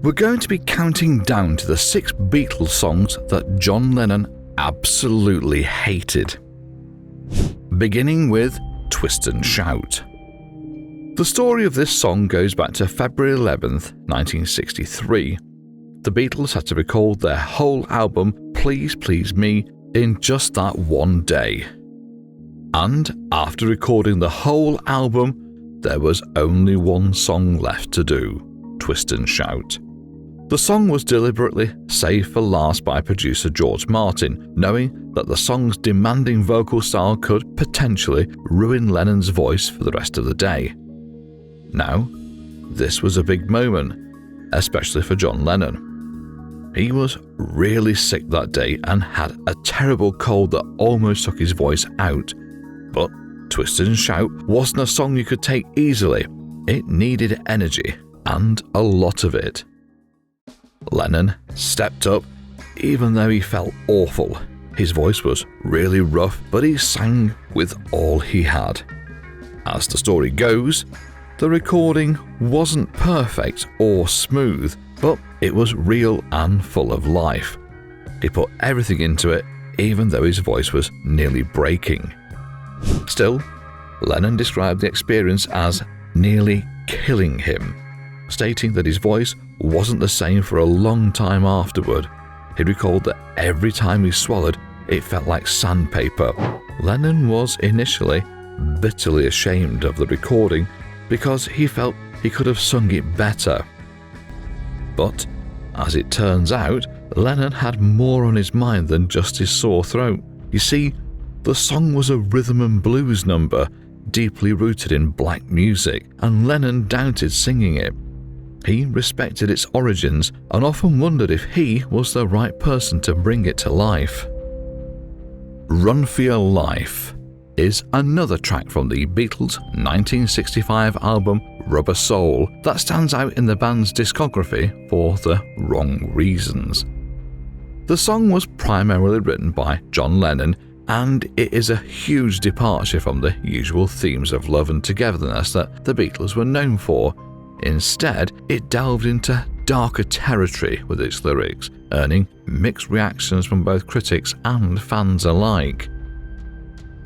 We're going to be counting down to the 6 Beatles songs that John Lennon absolutely hated. Beginning with Twist and Shout. The story of this song goes back to February 11th, 1963. The Beatles had to record their whole album, Please Please Me, in just that one day. And after recording the whole album, there was only one song left to do, Twist and Shout. The song was deliberately saved for last by producer George Martin, knowing that the song's demanding vocal style could potentially ruin Lennon's voice for the rest of the day. Now, this was a big moment, especially for John Lennon. He was really sick that day and had a terrible cold that almost took his voice out. But Twist and Shout wasn't a song you could take easily. It needed energy, and a lot of it. Lennon stepped up, even though he felt awful. His voice was really rough, but he sang with all he had. As the story goes, the recording wasn't perfect or smooth, but it was real and full of life. He put everything into it, even though his voice was nearly breaking. Still, Lennon described the experience as nearly killing him, stating that his voice wasn't the same for a long time afterward. He recalled that every time he swallowed, it felt like sandpaper. Lennon was initially bitterly ashamed of the recording because he felt he could have sung it better. But, as it turns out, Lennon had more on his mind than just his sore throat. You see, the song was a rhythm and blues number, deeply rooted in black music, and Lennon doubted singing it. He respected its origins and often wondered if he was the right person to bring it to life. Run for Your Life is another track from the Beatles' 1965 album Rubber Soul that stands out in the band's discography for the wrong reasons. The song was primarily written by John Lennon, and it is a huge departure from the usual themes of love and togetherness that the Beatles were known for. Instead, it delved into darker territory with its lyrics, earning mixed reactions from both critics and fans alike.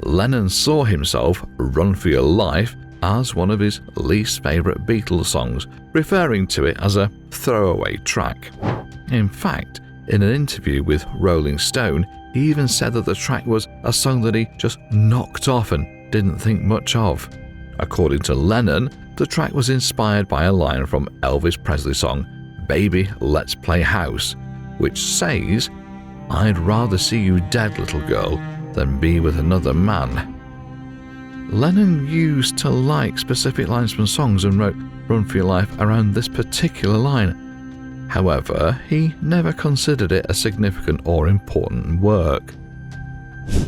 Lennon saw himself Run for Your Life as one of his least favourite Beatles songs, referring to it as a throwaway track. In fact, in an interview with Rolling Stone, he even said that the track was a song that he just knocked off and didn't think much of. According to Lennon, the track was inspired by a line from Elvis Presley's song Baby Let's Play House, which says, "I'd rather see you dead, little girl, than be with another man." Lennon used to like specific lines from songs and wrote Run for Your Life around this particular line. However, he never considered it a significant or important work.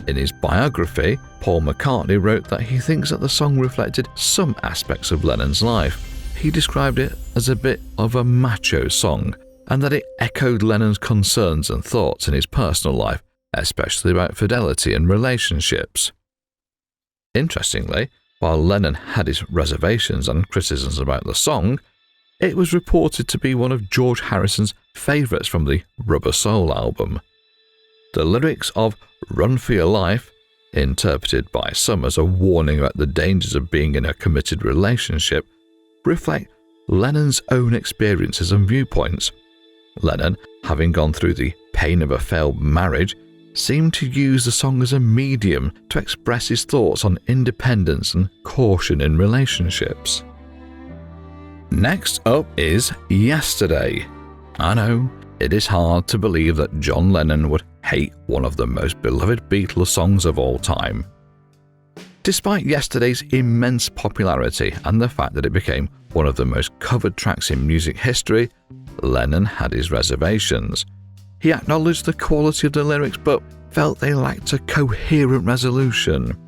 In his biography, Paul McCartney wrote that he thinks that the song reflected some aspects of Lennon's life. He described it as a bit of a macho song, and that it echoed Lennon's concerns and thoughts in his personal life, especially about fidelity and relationships. Interestingly, while Lennon had his reservations and criticisms about the song, it was reported to be one of George Harrison's favourites from the Rubber Soul album. The lyrics of Run for Your Life, interpreted by some as a warning about the dangers of being in a committed relationship, reflect Lennon's own experiences and viewpoints. Lennon, having gone through the pain of a failed marriage, seemed to use the song as a medium to express his thoughts on independence and caution in relationships. Next up is Yesterday. I know, it is hard to believe that John Lennon would hate one of the most beloved Beatles songs of all time. Despite Yesterday's immense popularity and the fact that it became one of the most covered tracks in music history, Lennon had his reservations. He acknowledged the quality of the lyrics but felt they lacked a coherent resolution.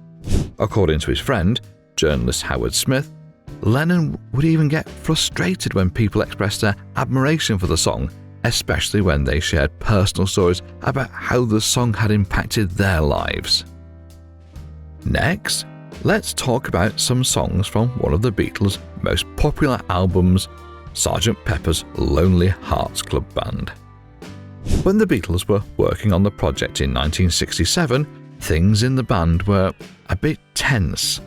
According to his friend, journalist Howard Smith, Lennon would even get frustrated when people expressed their admiration for the song, especially when they shared personal stories about how the song had impacted their lives. Next, let's talk about some songs from one of the Beatles' most popular albums, Sgt. Pepper's Lonely Hearts Club Band. When the Beatles were working on the project in 1967, things in the band were a bit tense.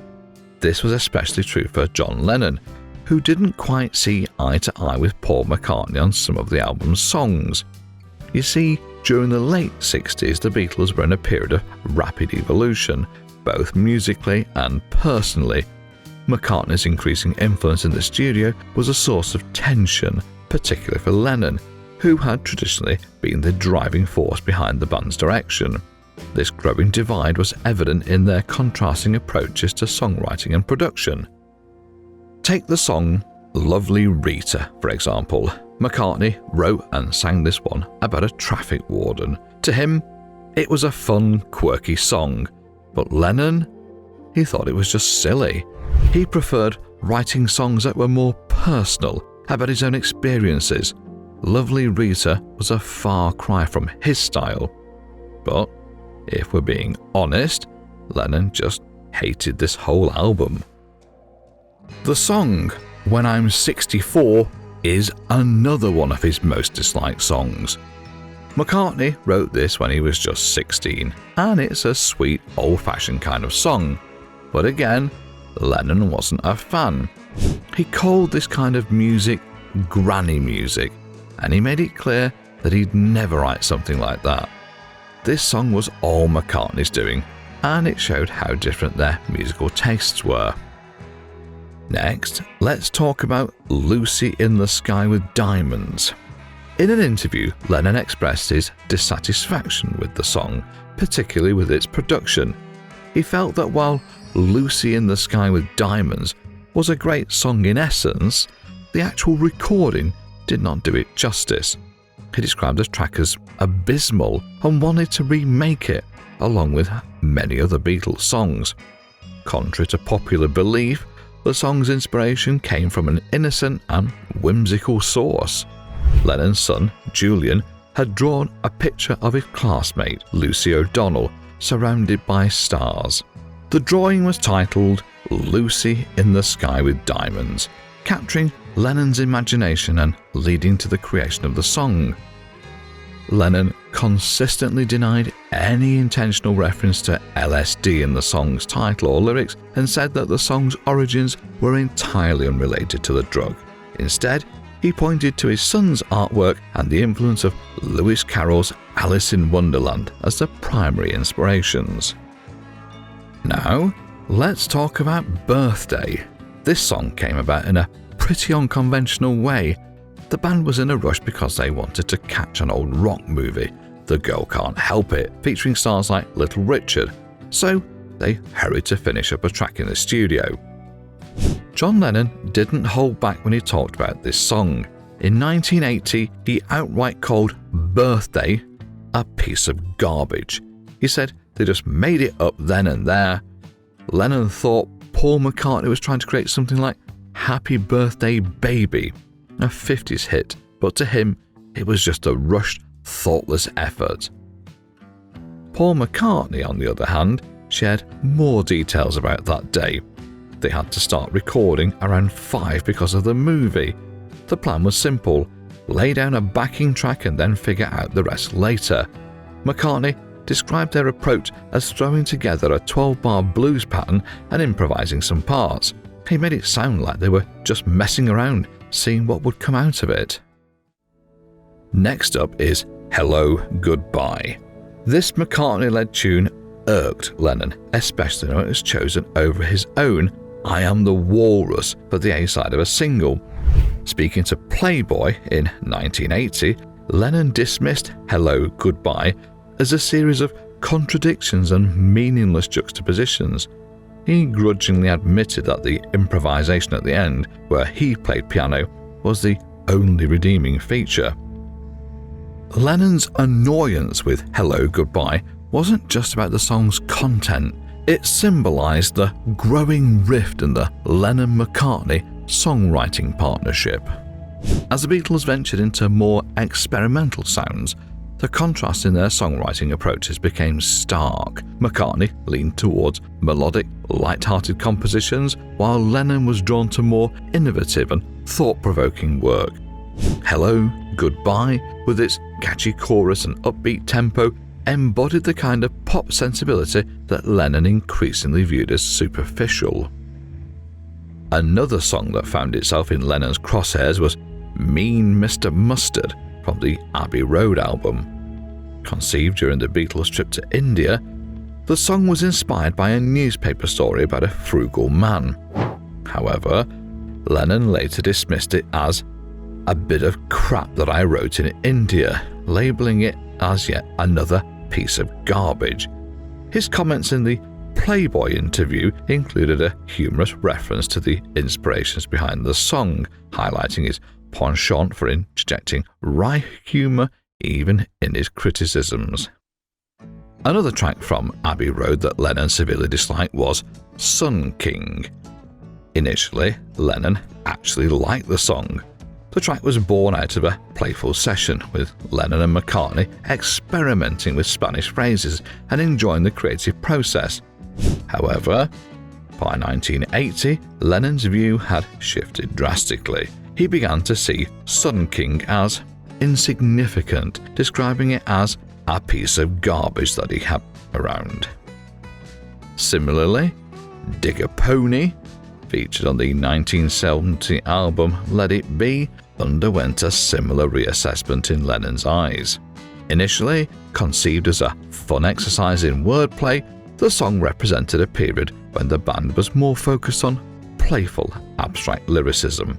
This was especially true for John Lennon, who didn't quite see eye to eye with Paul McCartney on some of the album's songs. You see, during the late 60s, the Beatles were in a period of rapid evolution, both musically and personally. McCartney's increasing influence in the studio was a source of tension, particularly for Lennon, who had traditionally been the driving force behind the band's direction. This growing divide was evident in their contrasting approaches to songwriting and production. Take the song Lovely Rita, for example. McCartney wrote and sang this one about a traffic warden. To him, it was a fun, quirky song, but Lennon, he thought it was just silly. He preferred writing songs that were more personal, about his own experiences. Lovely Rita was a far cry from his style. But, if we're being honest, Lennon just hated this whole album. The song When I'm 64 is another one of his most disliked songs. McCartney wrote this when he was just 16, and it's a sweet, old-fashioned kind of song. But again, Lennon wasn't a fan. He called this kind of music granny music, and he made it clear that he'd never write something like that. This song was all McCartney's doing, and it showed how different their musical tastes were. Next, let's talk about Lucy in the Sky with Diamonds. In an interview, Lennon expressed his dissatisfaction with the song, particularly with its production. He felt that while Lucy in the Sky with Diamonds was a great song in essence, the actual recording did not do it justice. He described the track as abysmal and wanted to remake it, along with many other Beatles songs. Contrary to popular belief, the song's inspiration came from an innocent and whimsical source. Lennon's son, Julian, had drawn a picture of his classmate, Lucy O'Donnell, surrounded by stars. The drawing was titled Lucy in the Sky with Diamonds, capturing Lennon's imagination and leading to the creation of the song. Lennon consistently denied any intentional reference to LSD in the song's title or lyrics and said that the song's origins were entirely unrelated to the drug. Instead, he pointed to his son's artwork and the influence of Lewis Carroll's Alice in Wonderland as the primary inspirations. Now, let's talk about Birthday. This song came about in a pretty unconventional way. The band was in a rush because they wanted to catch an old rock movie, The Girl Can't Help It, featuring stars like Little Richard, so they hurried to finish up a track in the studio. John Lennon didn't hold back when he talked about this song. In 1980, he outright called Birthday a piece of garbage. He said they just made it up then and there. Lennon thought Paul McCartney was trying to create something like Happy Birthday Baby, a 50s hit, but to him, it was just a rushed, thoughtless effort. Paul McCartney, on the other hand, shared more details about that day. They had to start recording around 5 because of the movie. The plan was simple: lay down a backing track and then figure out the rest later. McCartney described their approach as throwing together a 12-bar blues pattern and improvising some parts. He made it sound like they were just messing around, seeing what would come out of it. Next up is Hello, Goodbye. This McCartney-led tune irked Lennon, especially when it was chosen over his own I Am the Walrus for the A-side of a single. Speaking to Playboy in 1980, Lennon dismissed Hello, Goodbye as a series of contradictions and meaningless juxtapositions. He grudgingly admitted that the improvisation at the end, where he played piano, was the only redeeming feature. Lennon's annoyance with Hello, Goodbye wasn't just about the song's content. It symbolized the growing rift in the Lennon-McCartney songwriting partnership. As the Beatles ventured into more experimental sounds, the contrast in their songwriting approaches became stark. McCartney leaned towards melodic, light-hearted compositions, while Lennon was drawn to more innovative and thought-provoking work. Hello, Goodbye, with its catchy chorus and upbeat tempo, embodied the kind of pop sensibility that Lennon increasingly viewed as superficial. Another song that found itself in Lennon's crosshairs was Mean Mr. Mustard from the Abbey Road album. Conceived during the Beatles' trip to India, the song was inspired by a newspaper story about a frugal man. However, Lennon later dismissed it as a bit of crap that I wrote in India, labeling it as yet another piece of garbage. His comments in the Playboy interview included a humorous reference to the inspirations behind the song, highlighting his penchant for interjecting wry humour even in his criticisms. Another track from Abbey Road that Lennon severely disliked was Sun King. Initially, Lennon actually liked the song. The track was born out of a playful session, with Lennon and McCartney experimenting with Spanish phrases and enjoying the creative process. However, by 1980, Lennon's view had shifted drastically. He began to see Sun King as insignificant, describing it as a piece of garbage that he had around. Similarly, Dig a Pony, featured on the 1970 album Let It Be, underwent a similar reassessment in Lennon's eyes. Initially conceived as a fun exercise in wordplay, the song represented a period when the band was more focused on playful, abstract lyricism.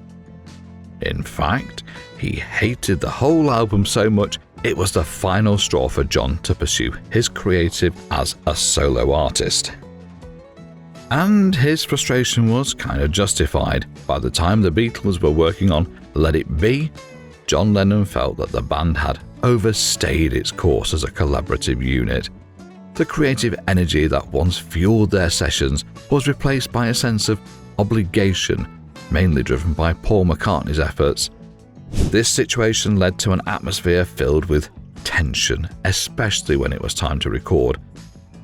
In fact, he hated the whole album so much it was the final straw for John to pursue his creative as a solo artist. And his frustration was kind of justified. By the time the Beatles were working on Let It Be, John Lennon felt that the band had overstayed its course as a collaborative unit. The creative energy that once fueled their sessions was replaced by a sense of obligation, mainly driven by Paul McCartney's efforts. This situation led to an atmosphere filled with tension, especially when it was time to record.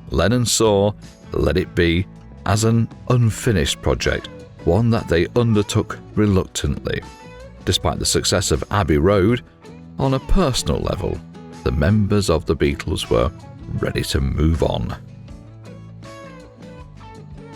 Lennon saw Let It Be as an unfinished project, one that they undertook reluctantly. Despite the success of Abbey Road, on a personal level, the members of the Beatles were ready to move on.